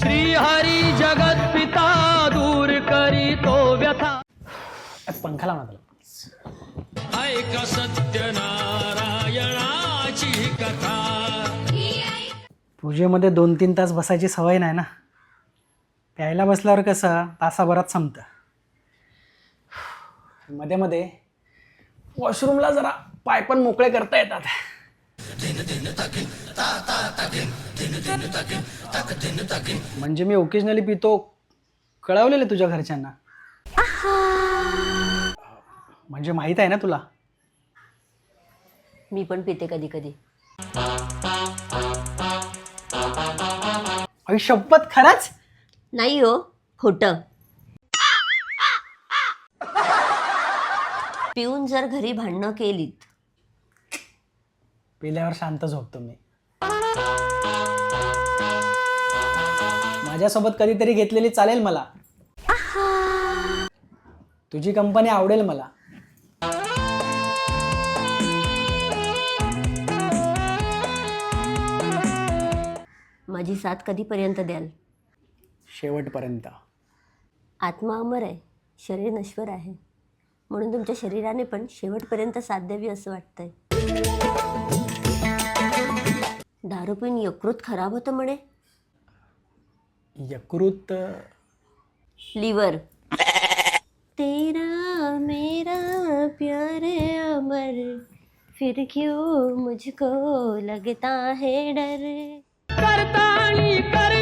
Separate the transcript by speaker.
Speaker 1: श्री हरी जगत पिता दूर करी तो व्यथा.
Speaker 2: पंखा लावणार तुला.
Speaker 1: ऐक सत्यनारायणाची कथा.
Speaker 2: पूजेमध्ये 2-3 तास बसायची सवय नाही ना. प्यायला बसल्यावर कसं तासाभरात संपतं. मध्ये मध्ये वॉशरूमला जरा पाय पण मोकळे करता येतात. म्हणजे मी ओकेजनली पितो कळवलेलं तुझ्या घरच्यांना. म्हणजे माहित आहे ना तुला.
Speaker 3: मी पण पिते कधी कधी.
Speaker 2: आई शपथ खरंच.
Speaker 3: नाही हो, खोटं. पिऊन जर घरी भांडणं केलीत
Speaker 2: पिल्यावर शांत झोपतो मी. माझ्यासोबत कधीतरी घेतलेली चालेल मला. तुझी कंपनी आवडेल मला.
Speaker 3: माझी साथ कधीपर्यंत द्याल?
Speaker 2: शेवटपर्यंत.
Speaker 3: आत्मा अमर आहे, शरीर नश्वर आहे. म्हणून तुमच्या शरीराने पण शेवटपर्यंत साथ द्यावी असं वाटतंय. दारू पिऊन यकृत खराब होतं म्हणे.
Speaker 2: यकृत.
Speaker 3: लिव्हर. तेरा मेरा प्यार अमर, फिर क्यों मुझको लगता है डर.
Speaker 1: करता आणि कर